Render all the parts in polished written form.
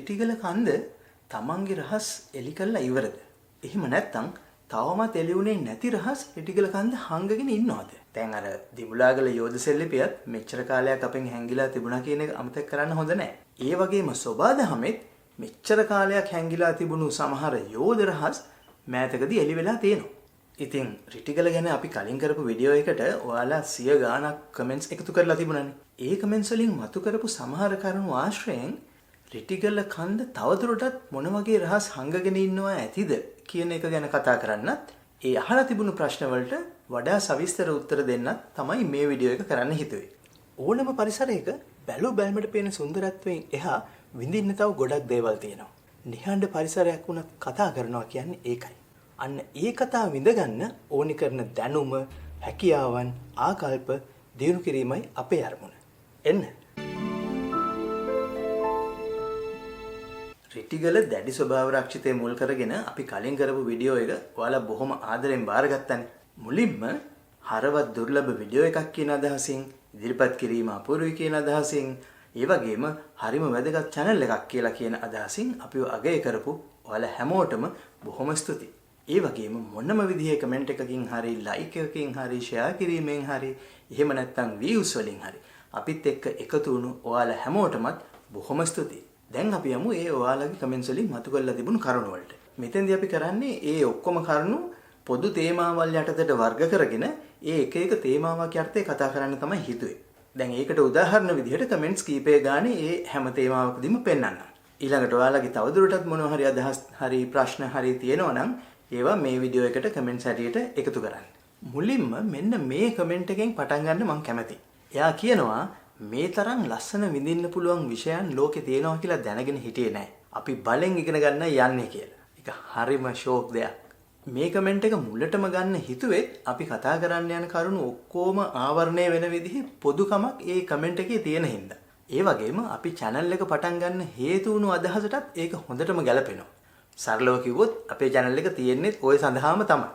රිටිගල කන්ද තමන්ගේ රහස් එලි කරලා ඉවරද? එහෙම නැත්නම් තවමත් එලි වුණේ නැති රහස් රිටිගල කන්ද හංගගෙන ඉන්නවද? දැන් අර දිමුලාගල යෝධ සෙල්ලිපියත් මෙච්චර කාලයක් අපෙන් හැංගිලා තිබුණා කියන එක අමතක කරන්න හොඳ නැහැ. ඒ වගේම සෝබාදහමෙත් මෙච්චර කාලයක් හැංගිලා තිබුණු සමහර යෝධ රහස් මෑතකදී එලි වෙලා තියෙනවා. ඉතින් රිටිගල ගැන අපි කලින් කරපු වීඩියෝ එකට ඔයාලා 100 ගාණක් කමෙන්ට්ස් එකතු කරලා තිබුණානේ. ඒ කමෙන්ට්ස් වලින් මතු කරපු සමහර කරුණු ආශ්‍රයෙන් රිටිගල කන්ද තවදුරටත් මොන වගේ රහස් හංගගෙන ඉන්නවා ඇතිද කියන එක ගැන කතා කරන්නත් ඒ අහලා තිබුණු ප්‍රශ්න වලට වඩා සවිස්තර උත්තර දෙන්නත් තමයි මේ වීඩියෝ එක කරන්න හිතුවේ. ඕනම පරිසරයක බැලු බැලමට පේන සුන්දරත්වයෙන් එහා විඳින්න තව ගොඩක් දේවල් තියෙනවා. නිහඬ පරිසරයක් වුණත් කතා කරනවා කියන්නේ ඒකයි. අන්න ඒ කතාව විඳගන්න ඕනි කරන දැනුම, හැකියාවන්, ආකල්ප දියුණු කිරීමයි අපේ අරමුණ. එන්න. රිටිගල දැඩි ස්වභාව රක්ෂිතය මුල් කරගෙන අපි කලින් කරපු වීඩියෝ එක ඔයාලා බොහොම ආදරෙන් බාරගත්තානේ. මුලින්ම හරවත් දුර්ලභ වීඩියෝ එකක් කියන අදහසින්, ඉදිරිපත් කිරීම අපූර්වයි කියන අදහසින්, ඒ වගේම හරිම වැදගත් channel එකක් කියලා කියන අදහසින් අපිව අගය කරපු ඔයාලා හැමෝටම බොහොම ස්තුතියි. ඒ වගේම මොනම විදිහේ කමෙන්ට් එකකින් හරි, ලයික් එකකින් හරි, ෂෙයා කිරීමෙන් හරි, එහෙම නැත්නම් views වලින් හරි අපිත් එක්ක එකතු වුණු ඔයාලා හැමෝටමත් බොහොම ස්තුතියි. දැන් අපි යමු ඒ ඔයාලගේ කමෙන්ට්ස් වලින් මතු කරලා තිබුණු කරුණු වලට. මෙතෙන්දී අපි කරන්නේ ඒ ඔක්කොම කරුණු පොදු තේමාවල් යටතට වර්ග කරගෙන ඒ එක එක තේමාවක් යටතේ කතා කරන්න තමයි හිතුවේ. දැන් ඒකට උදාහරණ විදිහට කමෙන්ට්ස් කීපය ගානේ ඒ හැම තේමාවකදීම පෙන්නන්න. ඊළඟට ඔයාලගේ තවදුරටත් මොනවා හරි අදහස් හරි ප්‍රශ්න හරි තියෙනවා නම් ඒවා මේ වීඩියෝ එකට කමෙන්ට්ස් හැටියට එකතු කරන්න. මුලින්ම මෙන්න මේ කමෙන්ට් එකෙන් පටන් ගන්න මම කැමතියි. එයා කියනවා මේ තරම් ලස්සන විඳින්න පුළුවන් විෂයන් ලෝකේ තියෙනවා කියලා දැනගෙන හිටියේ නැහැ. අපි බලෙන් ඉගෙන ගන්න යන්නේ කියලා. ඒක හරිම ෂෝක් දෙයක්. මේ කමෙන්ට් එක මුලටම ගන්න හිතුවෙත් අපි කතා කරන්න යන කරුණු ඔක්කොම ආවරණය වෙන විදිහේ පොදුකමක් ඒ කමෙන්ට් එකේ තියෙන හින්දා. ඒ වගේම අපි channel එක පටන් ගන්න හේතු වුණු අදහසටත් ඒක හොඳටම ගැලපෙනවා. සරලව කිව්වොත් අපේ channel එක තියෙන්නේ ඔය සඳහාම තමයි.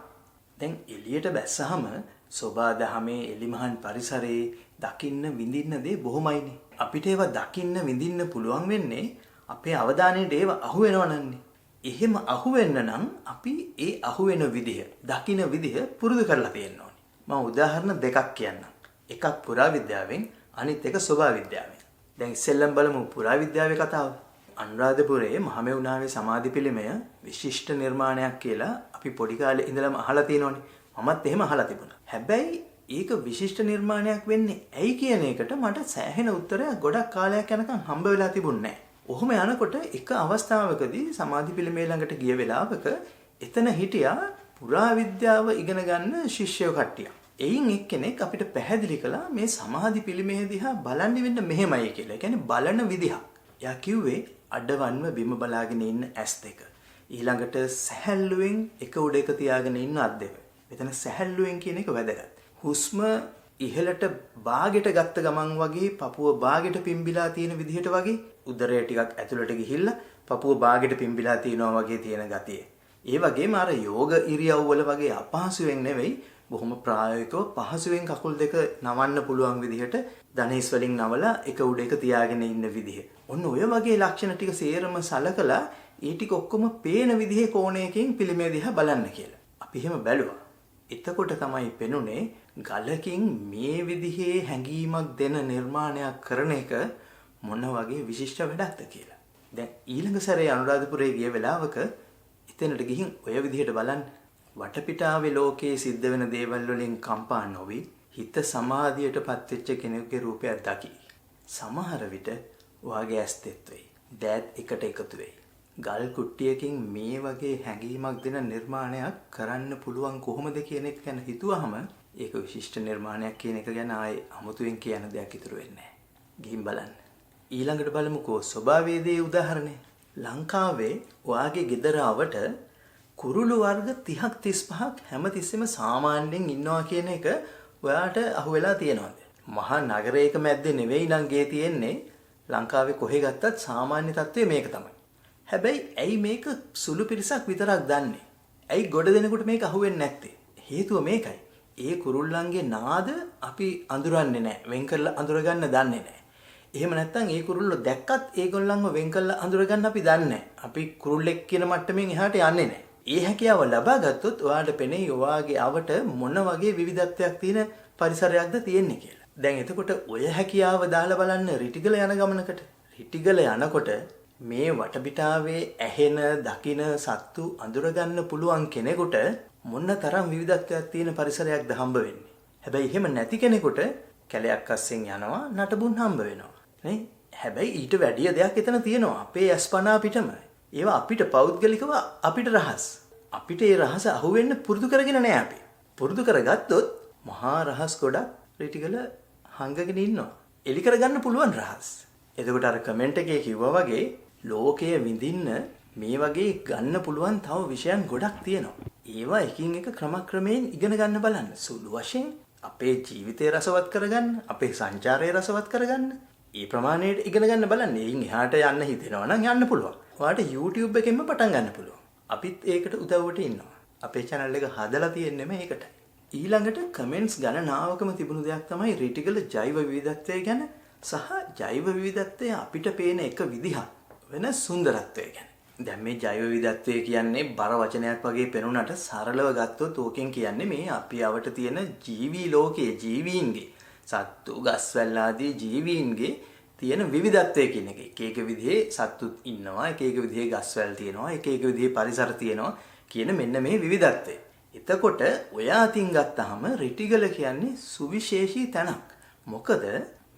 දැන් එළියට බැස්සහම සෝබාදහමේ එලිමහන් පරිසරයේ දකින්න විඳින්න දේ බොහොමයිනේ. අපිට ඒවා දකින්න විඳින්න පුළුවන් වෙන්නේ අපේ අවධානයට ඒවා අහු වෙනවනන්නේ. එහෙම අහු වෙන්න නම් අපි ඒ අහු වෙන විදිහ, දකින්න විදිහ පුරුදු කරලා තියෙන්න ඕනේ. මම උදාහරණ දෙකක් කියන්නම්. එකක් පුරාවිද්‍යාවෙන්, අනිත් එක සෝබාවිද්‍යාවෙන්. දැන් ඉස්සෙල්ලම බලමු පුරාවිද්‍යාවේ කතාව. අනුරාධපුරයේ මහමෙවුනාවේ සමාධි පිළිමය විශිෂ්ට නිර්මාණයක් කියලා අපි පොඩි කාලේ ඉඳලම අහලා තියෙනවනේ. මමත් එහෙම අහලා තිබුණා. හැබැයි ඒක විශිෂ්ට නිර්මාණයක් වෙන්නේ ඇයි කියන එකට මට සෑහෙන උත්තරයක් ගොඩක් කාලයක් යනකම් හම්බ වෙලා තිබුණේ නැහැ. ඔහොම යනකොට එක අවස්ථාවකදී සමාධි පිළිමය ළඟට ගිය වෙලාවක එතන හිටියා පුරාවිද්‍යාව ඉගෙන ගන්න ශිෂ්‍යයෝ කට්ටියක්. එයින් එක්කෙනෙක් අපිට පැහැදිලි කළා මේ සමාධි පිළිමය දිහා බලන්න වෙන්න මෙහෙමයි කියලා. ඒ කියන්නේ බලන විදිහක්. එයා කිව්වේ අඩවන්ව බිම බලාගෙන ඉන්න ඇස් දෙක. ඊළඟට සැහැල්ලුවෙන් එක උඩ එක තියාගෙන ඉන්න අත් දෙක. මෙතන සැහැල්ලුවෙන් කියන එක වැදගත්. හුස්ම ඉහළට බාගෙට ගත්ත ගමන් වගේ පපුව බාගෙට පිම්බිලා තියෙන විදිහට වගේ උදරය ටිකක් ඇතුළට ගිහිල්ලා පපුව බාගෙට පිම්බිලා තියෙනවා වගේ තියෙන ගතිය. ඒ වගේම අර යෝග ඉරියව්වල වගේ අපහසුයෙන් නෙවෙයි බොහොම ප්‍රායෝගිකව පහසුවෙන් කකුල් දෙක නවන්න පුළුවන් විදිහට ධනේස් වලින් නවලා එක උඩ එක තියාගෙන ඉන්න විදිහ. ඔන්න ඔය වගේ ලක්ෂණ ටික සේරම සලකලා ඒ ටික ඔක්කොම පේන විදිහේ කෝණයකින් පිළිමය දිහා බලන්න කියලා. අපි එහෙම බැලුවා. එතකොට තමයි පෙනුනේ ගලකින් මේ විදිහේ හැඟීමක් දෙන නිර්මාණයක් කරන එක මොන වගේ විශිෂ්ට වැඩක්ද කියලා. දැන් ඊළඟ සැරේ අනුරාධපුරේ ගිය වෙලාවක එතනට ගිහින් ඔය විදිහට බලන්න. වටපිටාවේ ලෝකයේ සිද්ධ වෙන දේවල් වලින් කම්පා නොවි හිත සමාධියටපත් වෙච්ච කෙනෙකුගේ රූපයක් දකි. සමහර විට ඔයාගේ ඇස් තෙත් වෙයි. දෑත් එකට එකතු වෙයි. ගල් කුට්ටියකින් මේ වගේ හැඟීමක් දෙන නිර්මාණයක් කරන්න පුළුවන් කොහොමද කියන එක ගැන හිතුවහම ඒක විශිෂ්ට නිර්මාණයක් කියන එක ගැන ආයේ අමුතුවෙන් කියන දෙයක් ඉතුරු වෙන්නේ නැහැ. ගිහින් බලන්න. ඊළඟට බලමුකෝ ස්වභාවයේදී උදාහරණය. ලංකාවේ ඔයාගේ ගෙදර ආවට කුරුළු වර්ග 30ක් 35ක් හැමතිස්සෙම සාමාන්‍යයෙන් ඉන්නවා කියන එක ඔයාට අහුවෙලා තියෙනවද? මහා නගරයක මැද්දේ නෙවෙයි නම් ගේ තියෙන්නේ. ලංකාවේ කොහෙ ගත්තත් සාමාන්‍ය තත්ත්වය මේක තමයි. හැබැයි ඇයි මේක සුළු පිරිසක් විතරක් දන්නේ? ඇයි ගොඩ දෙනෙකුට මේක අහුවෙන්නේ නැත්තේ? හේතුව මේකයි. ඒ කුරුල්ලන්ගේ නාද අපි අඳුරන්නේ නැහැ. වෙන් කරලා අඳුරගන්න දන්නේ නැහැ. එහෙම නැත්නම් ඒ කුරුල්ලෝ දැක්කත් ඒගොල්ලන්ව වෙන් කරලා අඳුරගන්න අපි දන්නේ නැහැ. අපි කුරුල්ලෙක් කියන මට්ටමින් එහාට යන්නේ නැහැ. ඒ හැකියාව ලබා ගත්තොත් ඔයාලට පෙනෙයි ඔයාගේ අවට මොන වගේ විවිධත්වයක් තියෙන පරිසරයක්ද තියෙන්නේ කියලා. දැන් එතකොට ඔය හැකියාව දාලා බලන්න රිටිගල යන ගමනකට. රිටිගල යනකොට මේ වටපිටාවේ ඇහෙන, දකින සත්තු අඳුරගන්න පුළුවන් කෙනෙකුට මොන තරම් විවිධත්වයක් තියෙන පරිසරයක්ද හම්බ වෙන්නේ. හැබැයි එහෙම නැති කෙනෙකුට කැලයක් අස්සෙන් යනවා නටබුන් හම්බ වෙනවා. නේ? හැබැයි ඊට වැඩිය දෙයක් එතන තියෙනවා. අපේ අස්පනා පිටම. ඒවා අපිට පෞද්ගලිකව අපිට රහස්. අපිට ඒ රහස අහුවෙන්න පුරුදු කරගෙන නැහැ අපි. පුරුදු කරගත්තොත් මහා රහස් ගොඩක් රිටිගල හංගගෙන ඉන්නවා. එලි කරගන්න පුළුවන් රහස්. එතකොට අර කමෙන්ට් එකේ කිව්වා වගේ ලෝකයේ විඳින්න මේ වගේ ගන්න පුළුවන් තව විෂයන් ගොඩක් තියෙනවා. ඒවා එකින් එක ක්‍රමක්‍රමයෙන් ඉගෙන ගන්න බලන්න. සුළු වශයෙන් අපේ ජීවිතය රසවත් කරගන්න, අපේ සංචාරය රසවත් කරගන්න. ඒ ප්‍රමාණයට ඉගෙන ගන්න බලන්න. එයින් එහාට යන්න හිතෙනවා නම් යන්න පුළුවන්. ඔයාලට YouTube එකෙන්ම පටන් ගන්න පුළුවන්. අපිත් ඒකට උදව්වට ඉන්නවා. අපේ channel එක හදලා තියෙන්නේ මේකට. ඊළඟට කමෙන්ට්ස් ගණනාවකම තිබුණු දෙයක් තමයි රිටිගල ජෛව විවිධත්වය ගැන සහ ජෛව විවිධත්වය අපිට පේන එක විදිහක් වෙන සුන්දරත්වය ගැන. දැන් මේ ජෛව විවිධත්වය කියන්නේ බර වචනයක් වගේ පෙනුනට සරලව ගත්තොත් ඕකෙන් කියන්නේ මේ අපි අවට තියෙන ජීවී ලෝකයේ ජීවීන්ගේ සත්තු, ගස්වැල් ආදී ජීවීන්ගේ තියෙන විවිධත්වය කියන එක. එක එක විදිහේ සත්තුත් ඉන්නවා, එක එක විදිහේ ගස්වැල් තියෙනවා, එක එක විදිහේ පරිසර තියෙනවා කියන මෙන්න මේ විවිධත්වය. එතකොට ඔය අතින් ගත්තාම රිටිගල කියන්නේ සුවිශේෂී තැනක්. මොකද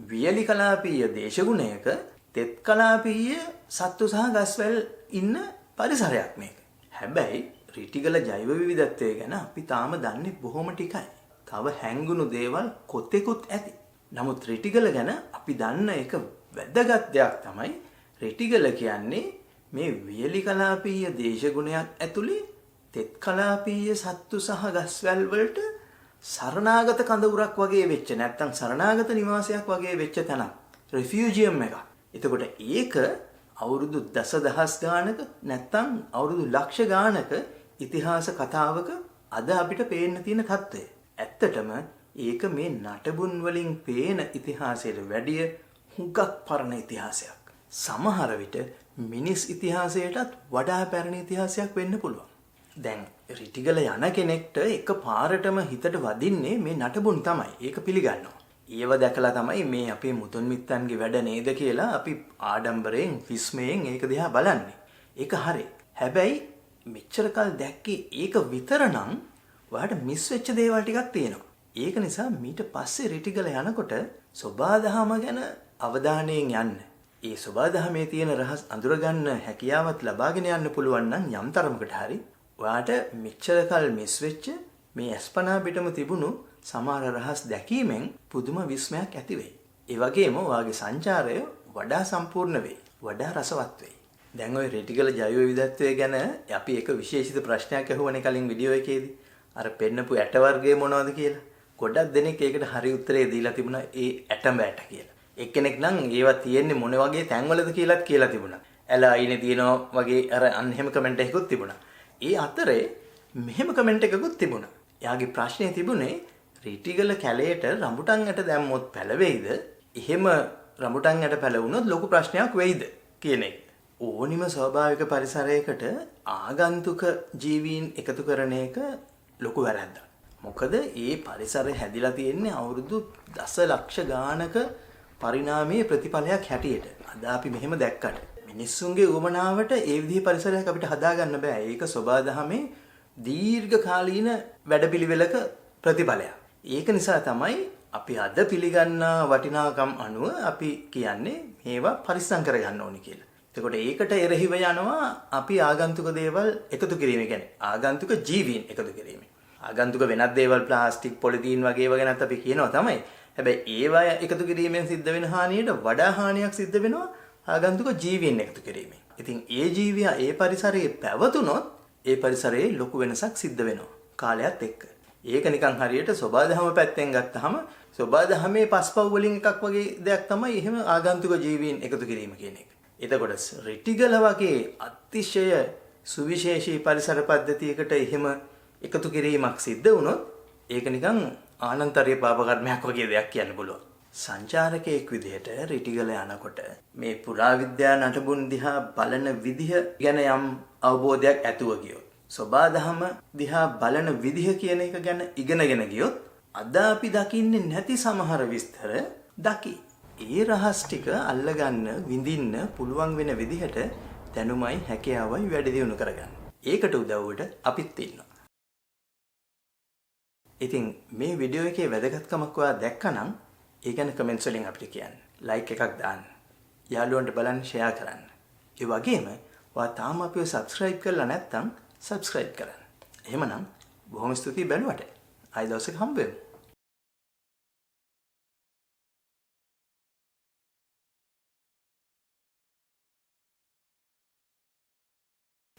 වියලි කලාපීය දේශගුණයක තෙත් කලාපීය සත්තු සහ ගස්වැල් ඉන්න පරිසරයක් මේක. හැබැයි රිටිගල ජෛව විවිධත්වය ගැන අපි තාම දන්නේ බොහොම ටිකයි. තව හැංගුණු දේවල් කොතෙකුත් ඇති. නමුත් රිටිගල ගැන අපි දන්න එක වැදගත් දෙයක් තමයි රිටිගල කියන්නේ මේ වියලි කලාපීය දේශගුණයක් ඇතුලේ තෙත් කලාපීය සත්තු සහ ගස්වැල් වලට සරණාගත කඳවුරක් වගේ වෙච්ච නැත්නම් සරණාගත නිවාසයක් වගේ වෙච්ච තැනක්. රිෆියුජියම් එකක්. එතකොට ඒක අවුරුදු දසදහස් ගානක නැත්නම් අවුරුදු ලක්ෂ ගානක ඉතිහාස කතාවක අද අපිට පේන්න තියෙන තත්ත්වය. ඇත්තටම ඒක මේ නටබුන් වලින් පේන ඉතිහාසයට වැඩිය හුඟක් පරණ ඉතිහාසයක්. සමහර විට මිනිස් ඉතිහාසයටත් වඩා පැරණි ඉතිහාසයක් වෙන්න පුළුවන්. දැන් රිටිගල යන කෙනෙක්ට එක පාරටම හිතට වදින්නේ මේ නටබුන් තමයි. ඒක පිළිගන්නවා. ඒව දැකලා තමයි මේ අපේ මුතුන් මිත්තන්ගේ වැඩ නේද කියලා අපි ආඩම්බරයෙන් විස්මයෙන් ඒක දිහා බලන්නේ. ඒක හරි. හැබැයි මෙච්චර කල් දැක්කේ ඒක විතරනම් ඔයාලට මිස් වෙච්ච දේවල් ටිකක් තියෙනවා. ඒක නිසා මීට පස්සේ රිටිගල යනකොට සෝබාදහම ගැන අවධානයෙන් යන්න. ඒ සෝබාදහමේ තියෙන රහස් අඳුරගන්න හැකියාවත් ලබාගෙන යන්න පුළුවන් නම් යම් තරමකට හරි ඔයාට මෙච්චර කල් මිස් වෙච්ච මේ අස්පනා පිටම තිබුණු සමහර රහස් දැකීමෙන් පුදුම විස්මයක් ඇති වෙයි. ඒ වගේම ඔයාගේ සංචාරය වඩා සම්පූර්ණ වෙයි. වඩා රසවත් වෙයි. දැන් ওই රිටිගල ජෛව විවිධත්වය ගැන අපි එක විශේෂිත ප්‍රශ්නයක් අහුවනේ කලින් වීඩියෝ එකේදී. අර පෙන්නපු ඇට වර්ගය මොනවද කියලා. ගොඩක් දෙනෙක් ඒකට හරි උත්තරේ දීලා තිබුණා ඒ ඇටම ඇට කියලා. එක්කෙනෙක් නම් ඒවා තියෙන්නේ මොන වගේ තැන්වලද කියලාත් කියලා තිබුණා. ඇලා අයිනේ තියෙනවා වගේ අර අන්න එහෙම කමෙන්ට් එකකුත් තිබුණා. ඒ අතරේ මෙහෙම කමෙන්ට් එකකුත් තිබුණා. එයාගේ ප්‍රශ්නේ තිබුණේ රිටිගල කැලේට රඹුටන් ඇට දැම්මොත් පැලවෙයිද? එහෙම රඹුටන් ඇට පැලවුණොත් ලොකු ප්‍රශ්නයක් වෙයිද කියන එක. ඕනිම ස්වාභාවික පරිසරයකට ආගන්තුක ජීවීන් එකතු කරන එක ලොකු වැරද්දක්. මොකද ඒ පරිසරය හැදිලා තියෙන්නේ අවුරුදු දසලක්ෂ ගානක පරිණාමයේ ප්‍රතිඵලයක් හැටියට. අද අපි මෙහෙම දැක්කට මිනිස්සුන්ගේ උවමනාවට ඒ විදිහේ පරිසරයක් අපිට හදාගන්න බෑ. ඒක සෝබාදහමේ දීර්ඝ කාලීන වැඩපිළිවෙලක ප්‍රතිඵලයක්. ඒක නිසා තමයි අපි අද පිළිගන්නා වටිනාකම් අනුව අපි කියන්නේ මේවා පරිස්සම් කරගන්න ඕනි කියලා. එතකොට ඒකට එරෙහිව යනවා අපි ආගන්තුක දේවල් එකතු කිරීම කියන්නේ ආගන්තුක ජීවීන් එකතු කිරීම. ආගන්තුක වෙනත් දේවල් ප්ලාස්ටික් පොලිතීන් වගේ ඒවා ගැනත් අපි කියනවා තමයි. හැබැයි ඒවා එකතු කිරීමෙන් සිද්ධ වෙන හානියට වඩා හානියක් සිද්ධ වෙනවා ආගන්තුක ජීවීන් එකතු කිරීමෙන්. ඉතින් ඒ ජීවියා ඒ පරිසරයේ පැවතුනොත් ඒ පරිසරයේ ලොකු වෙනසක් සිද්ධ වෙනවා කාලයත් එක්ක. ඒක නිකන් හරියට සෝබාදහම පැත්තෙන් ගත්තාම සෝබාදහමේ පස්පව් වලින් එකක් වගේ දෙයක් තමයි එහෙම ආගන්තුක ජීවීන් එකතු කිරීම කියන එක. එතකොට රිටිගල වගේ අතිශය සුවිශේෂී පරිසර පද්ධතියකට එහෙම එකතු කිරීමක් සිද්ධ වුණොත් ඒක නිකන් ආනන්තරීය පාප කර්මයක් වගේ දෙයක් කියන්න පුළුවන්. සංචාරකයෙක් විදිහට රිටිගල යනකොට මේ පුරාවිද්‍යා නටබුන් දිහා බලන විදිහ ගැන යම් අවබෝධයක් ඇතුව ගියොත්, සබාදහම දිහා බලන විදිහ කියන එක ගැන ඉගෙනගෙන ගියොත් අද අපි දකින්නේ නැති සමහර විස්තර දකි. ඒ රහස් ටික අල්ලගන්න, විඳින්න පුළුවන් වෙන විදිහට දැනුමයි හැකියාවයි වැඩි දියුණු කරගන්න. ඒකට උදව්වට අපිත් ඉන්නවා. ඉතින් මේ වීඩියෝ එකේ වැදගත්කමක් ඔයා දැක්කනම් ඒ ගැන කමෙන්ට්ස් වලින් අපිට කියන්න. ලයික් එකක් දාන්න. යාළුවන්ට බලන්න ෂෙයා කරන්න. ඒ වගේම ඔයා තාම අපිව සබ්ස්ක්‍රයිබ් කරලා නැත්නම් සබ්ස්ක්‍රයිබ් කරන්න. එහෙමනම් බොහොම ස්තුතියි බැලුවට. ආයෙ දවසක හම්බ වෙමු.